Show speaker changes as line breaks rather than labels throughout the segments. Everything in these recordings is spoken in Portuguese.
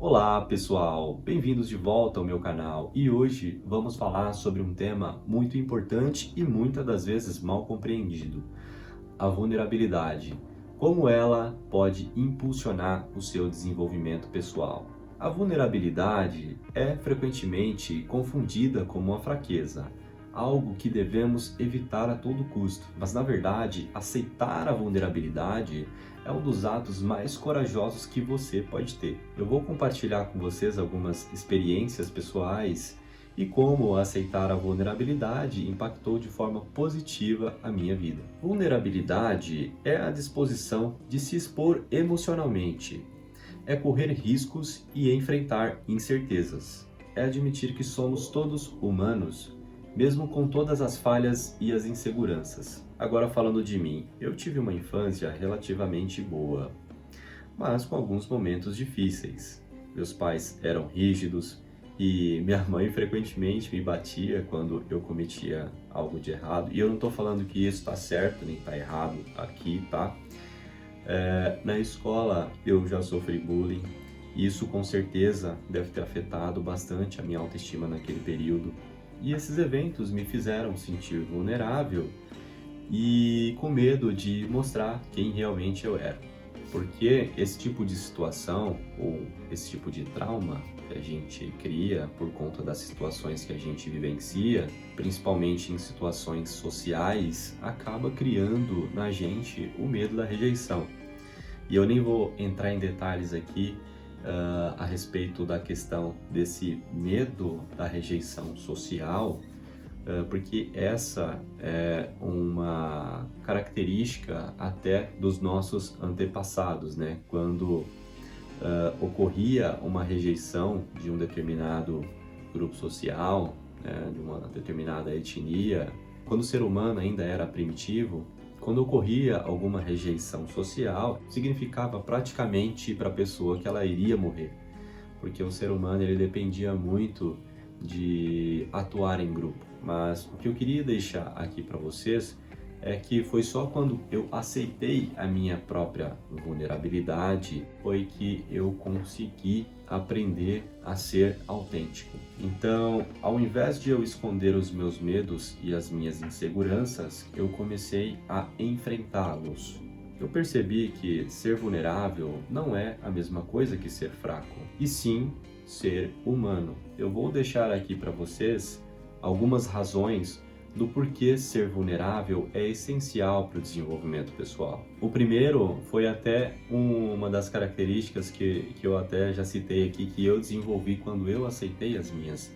Olá pessoal, bem-vindos de volta ao meu canal e hoje vamos falar sobre um tema muito importante e muitas das vezes mal compreendido: a vulnerabilidade. Como ela pode impulsionar o seu desenvolvimento pessoal? A vulnerabilidade é frequentemente confundida como uma fraqueza, algo que devemos evitar a todo custo. Mas na verdade, aceitar a vulnerabilidade é um dos atos mais corajosos que você pode ter. Eu vou compartilhar com vocês algumas experiências pessoais e como aceitar a vulnerabilidade impactou de forma positiva a minha vida. Vulnerabilidade é a disposição de se expor emocionalmente, é correr riscos e enfrentar incertezas, é admitir que somos todos humanos, mesmo com todas as falhas e as inseguranças. Agora falando de mim, eu tive uma infância relativamente boa, mas com alguns momentos difíceis. Meus pais eram rígidos e minha mãe frequentemente me batia quando eu cometia algo de errado. E eu não estou falando que isso está certo nem está errado aqui, tá? Na escola eu já sofri bullying. E isso com certeza deve ter afetado bastante a minha autoestima naquele período. E esses eventos me fizeram sentir vulnerável e com medo de mostrar quem realmente eu era. Porque esse tipo de situação ou esse tipo de trauma que a gente cria por conta das situações que a gente vivencia, principalmente em situações sociais, acaba criando na gente o medo da rejeição. E eu nem vou entrar em detalhes aqui a respeito da questão desse medo da rejeição social, porque essa é uma característica até dos nossos antepassados, né? Quando ocorria uma rejeição de um determinado grupo social, né? De uma determinada etnia, quando o ser humano ainda era primitivo, quando ocorria alguma rejeição social, significava praticamente para a pessoa que ela iria morrer, porque o ser humano ele dependia muito de atuar em grupo. Mas o que eu queria deixar aqui para vocês é que foi só quando eu aceitei a minha própria vulnerabilidade foi que eu consegui aprender a ser autêntico. Então, ao invés de eu esconder os meus medos e as minhas inseguranças, eu comecei a enfrentá-los. Eu percebi que ser vulnerável não é a mesma coisa que ser fraco, e sim ser humano. Eu vou deixar aqui para vocês algumas razões do porquê ser vulnerável é essencial para o desenvolvimento pessoal. O primeiro foi até uma das características que eu até já citei aqui, que eu desenvolvi quando eu aceitei as minhas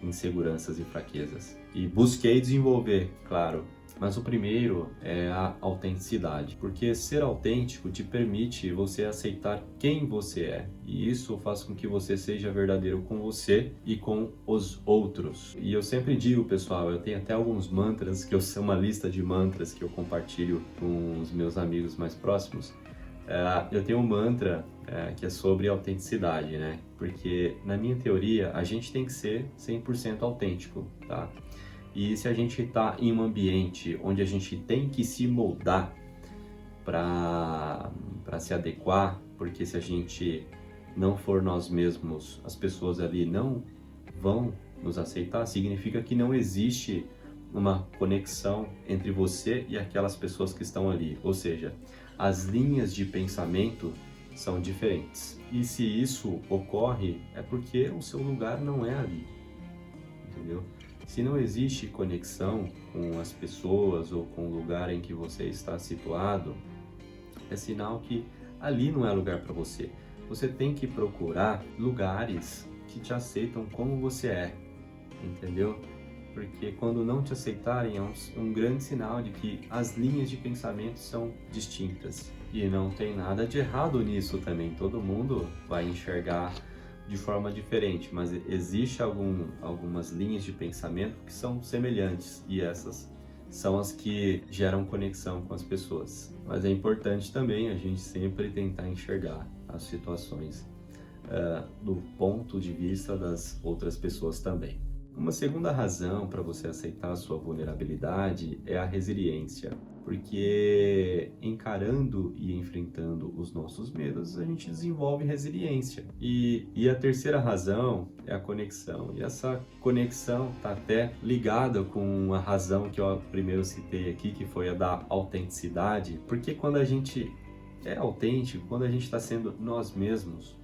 inseguranças e fraquezas. E busquei desenvolver, claro. Mas o primeiro é a autenticidade, porque ser autêntico te permite você aceitar quem você é, e isso faz com que você seja verdadeiro com você e com os outros. E eu sempre digo, pessoal, eu tenho até alguns mantras, que eu sou uma lista de mantras que eu compartilho com os meus amigos mais próximos. Eu tenho um mantra que é sobre autenticidade, né? Porque na minha teoria a gente tem que ser 100% autêntico, tá? E se a gente está em um ambiente onde a gente tem que se moldar para se adequar, porque se a gente não for nós mesmos, as pessoas ali não vão nos aceitar, significa que não existe uma conexão entre você e aquelas pessoas que estão ali. Ou seja, as linhas de pensamento são diferentes. E se isso ocorre, é porque o seu lugar não é ali, entendeu? Se não existe conexão com as pessoas ou com o lugar em que você está situado, é sinal que ali não é lugar para você. Você tem que procurar lugares que te aceitam como você é, entendeu? Porque quando não te aceitarem é um grande sinal de que as linhas de pensamento são distintas. E não tem nada de errado nisso também, todo mundo vai enxergar de forma diferente, mas existe algumas linhas de pensamento que são semelhantes e essas são as que geram conexão com as pessoas. Mas é importante também a gente sempre tentar enxergar as situações do ponto de vista das outras pessoas também. Uma segunda razão para você aceitar a sua vulnerabilidade é a resiliência. Porque encarando e enfrentando os nossos medos, a gente desenvolve resiliência. E a terceira razão é a conexão. E essa conexão está até ligada com a razão que eu primeiro citei aqui, que foi a da autenticidade. Porque quando a gente é autêntico, quando a gente está sendo nós mesmos,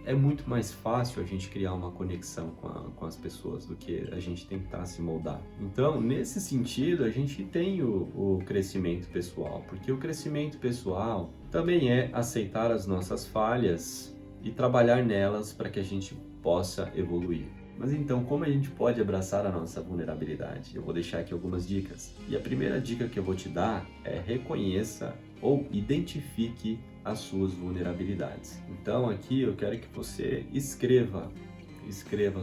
é muito mais fácil a gente criar uma conexão com as pessoas do que a gente tentar se moldar. Então, nesse sentido, a gente tem o crescimento pessoal, porque o crescimento pessoal também é aceitar as nossas falhas e trabalhar nelas para que a gente possa evoluir. Mas então, como a gente pode abraçar a nossa vulnerabilidade? Eu vou deixar aqui algumas dicas. E a primeira dica que eu vou te dar é reconheça ou identifique as suas vulnerabilidades. Então aqui eu quero que você escreva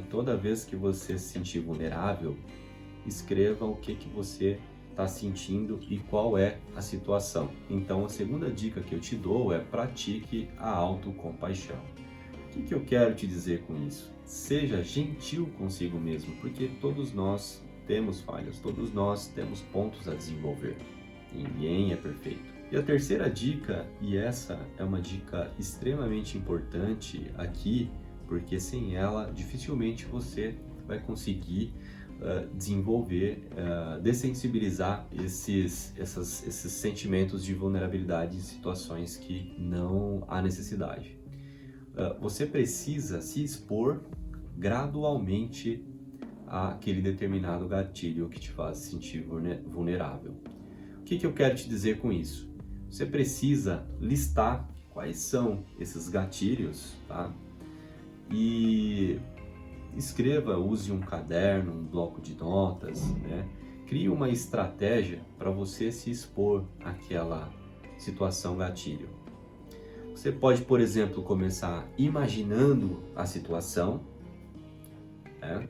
toda vez que você se sentir vulnerável, escreva o que você está sentindo e qual é a situação. Então a segunda dica que eu te dou é pratique a autocompaixão. O que eu quero te dizer com isso? Seja gentil consigo mesmo, porque todos nós temos falhas, todos nós temos pontos a desenvolver. Ninguém é perfeito. E a terceira dica, e essa é uma dica extremamente importante aqui, porque sem ela dificilmente você vai conseguir desenvolver, dessensibilizar esses sentimentos de vulnerabilidade em situações que não há necessidade. Você precisa se expor gradualmente àquele determinado gatilho que te faz se sentir vulnerável. O que eu quero te dizer com isso? Você precisa listar quais são esses gatilhos, tá? E escreva, use um caderno, um bloco de notas, né? Crie uma estratégia para você se expor àquela situação gatilho. Você pode, por exemplo, começar imaginando a situação, né?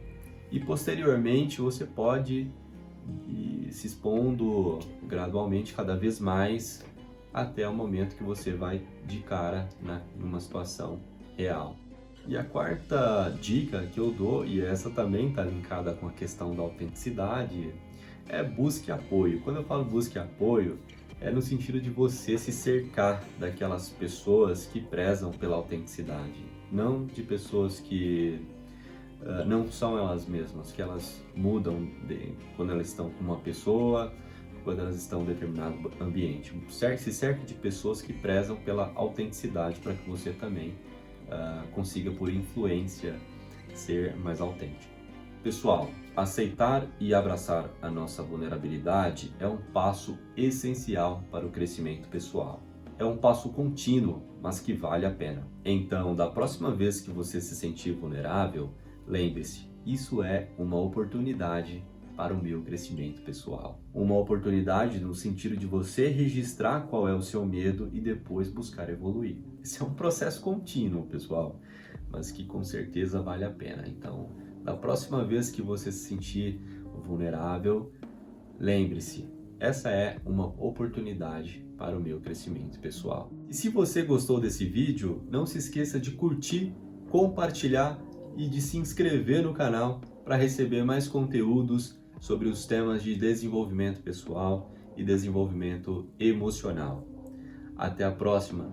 E posteriormente você pode ir se expondo gradualmente cada vez mais até o momento que você vai de cara numa situação real. E a quarta dica que eu dou, e essa também está linkada com a questão da autenticidade, é busque apoio. Quando eu falo busque apoio, é no sentido de você se cercar daquelas pessoas que prezam pela autenticidade, não de pessoas que não são elas mesmas, que elas mudam quando elas estão com uma pessoa, quando elas estão em determinado ambiente. Se cerque de pessoas que prezam pela autenticidade para que você também consiga, por influência, ser mais autêntico. Pessoal, aceitar e abraçar a nossa vulnerabilidade é um passo essencial para o crescimento pessoal. É um passo contínuo, mas que vale a pena. Então, da próxima vez que você se sentir vulnerável, lembre-se, isso é uma oportunidade para o meu crescimento pessoal. Uma oportunidade no sentido de você registrar qual é o seu medo e depois buscar evoluir. Esse é um processo contínuo, pessoal, mas que com certeza vale a pena. Então, da próxima vez que você se sentir vulnerável, lembre-se, essa é uma oportunidade para o meu crescimento pessoal. E se você gostou desse vídeo, não se esqueça de curtir, compartilhar e de se inscrever no canal para receber mais conteúdos sobre os temas de desenvolvimento pessoal e desenvolvimento emocional. Até a próxima!